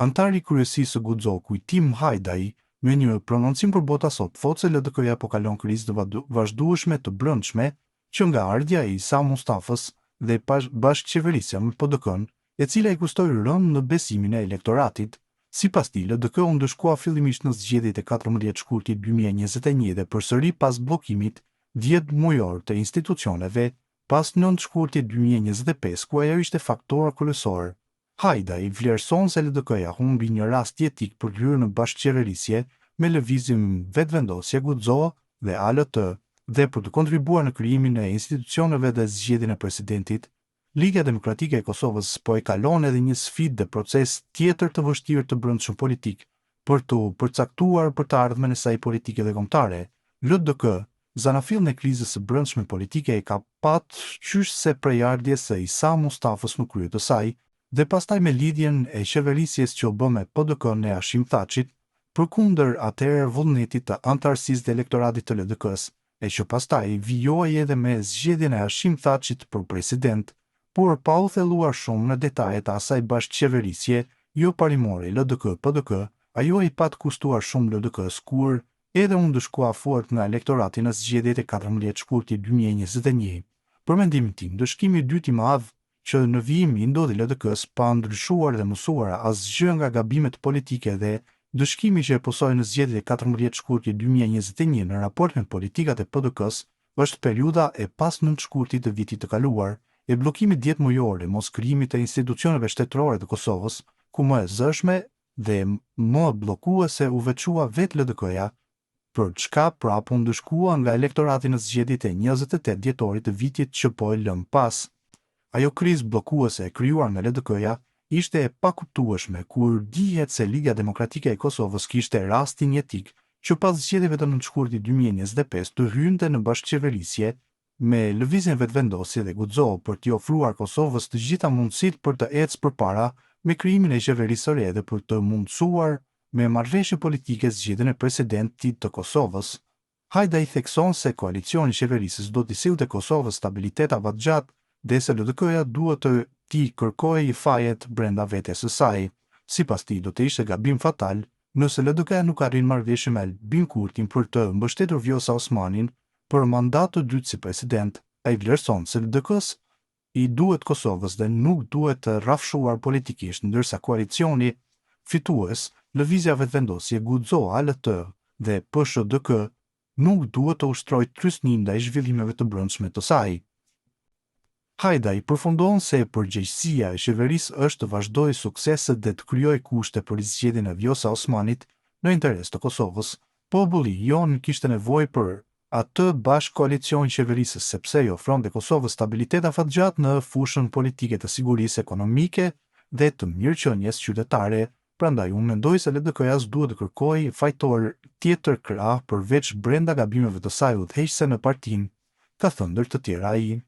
Antari i kryesisë së Guxo-ku, Tim Hajdai, me një prononcim për bota sot, thotë se LDK-ja po kalon krizë të vazhdueshme të brendshme që nga ardhja e Isa Mustafës dhe bashkëqeverisja me PDK-n, e cila i kushtoi rënd në besimin e elektoratit. Sipas tij, LDK u ndëshkua fillimisht në zgjedhjet e 14 shkurtit 2021 dhe përsëri pas bllokimit 10 mujor të institucioneve, pas 9 shkurtit 2025, ku ajo ishte faktor kryesor. Hajdai vlerëson se LDK-ja humbi një rast jetik për hyrje në bashkëqeverisje me lëvizjen Vetëvendosje Guxo dhe ALT, dhe për të kontribuar në krijimin e institucioneve dhe zgjedhjen e presidentit. Liga Demokratike e Kosovës po e kalon edhe një sfidë dhe proces tjetër të vështirë të brendshëm politik për të përcaktuar për të ardhmen e saj politike dhe kombëtare. LDK, zanafillën e krizës së brendshme politike, e ka patë qysh se prej ardhjes së Isa Mustafës në krye të saj, dhe pastaj me lidhjen e qeverisjes që u bë me PDK-n e Hashim Thaçit, përkundër atëherë vullnetit të antarësisë të elektoratit të LDK-s, e që pastaj vijoi edhe me zgjedhjen e Hashim Thaçit për president, por pa u thelluar shumë në detajet e asaj bashkëqeverisje jo parimore LDK-PDK, ajo i pat kushtuar shumë LDK-s kur edhe u ndëshkua fort nga elektorati në zgjedhjet e 14 shkurtit 2021. Për mendimin tim, ndëshkimi i dytë i madh që në vijim i ndodhi LDK-s pa ndryshuar dhe mësuar asgjë nga gabimet politike dhe ndëshkimi që e posoi në zgjedhjet e 14 shkurtit 2021 në raport me politikat e PDK-s është periudha e pas 9 shkurtit të vitit të kaluar, e bllokimit 10 mujor, mos krijimit të institucioneve shtetërore të Kosovës, ku më e zëshme dhe më bllokuese u veçua vetë LDK-ja, për çka prapë u ndëshkua nga elektorati në zgjedhjet e 28 dhjetorit të vitit që po e lëm pas. Ajo krizë bllokuese e krijuar nga LDK-ja ishte e pakuptueshme kur dihet se Liga Demokratike e Kosovës kishte rastin jetik që pas zgjedhjeve të 9 shkurtit 2025 të hynte në bashkëqeverisje me lëvizjen Vetëvendosje dhe Guxo për t'i ofruar Kosovës të gjitha mundësitë për të ecë përpara me krijimin e qeverisë së re dhe për të mundësuar me marrëveshje politike zgjedhjen e presidentit të Kosovës. Hajdai thekson se koalicioni i qeverisës do t'i sillte Kosovës stabilitet afatgjat dhe se LDK-ja duhet të t'i kërkojë fajet brenda vetes së saj. Sipas tij, do të ishte gabim fatal nëse LDK-ja nuk arrin marrëveshje me Albin Kurtin për të mbështetur Vjosa Osmanin për mandat të dytë si president. Ai vlerëson se LDK-s i duhet Kosovës dhe nuk duhet të rrafshuar politikisht, ndërsa koalicioni fitues, lëvizja Vetëvendosje, Guxo, ALT dhe PSHDK, nuk duhet të ushtrojë trysni ndaj zhvillimeve të brendshme të saj. Hajdai përfundon se përgjegjësia e qeverisë është të vazhdojë sukseset dhe të krijojë kushte për zgjedhjen e Vjosa Osmanit në interes të Kosovës. Populli jon kishte nevojë për atë bashkë koalicion qeverisës sepse i ofronte Kosovës stabilitet afatgjat në fushën politike të sigurisë ekonomike dhe të mirëqenies qytetare. Prandaj unë mendoj se LDK-ja duhet të kërkojë fajtor tjetër krah përveç brenda gabimeve të saj udhëheqëse në partinë, ka thënë ndër të tjera ai.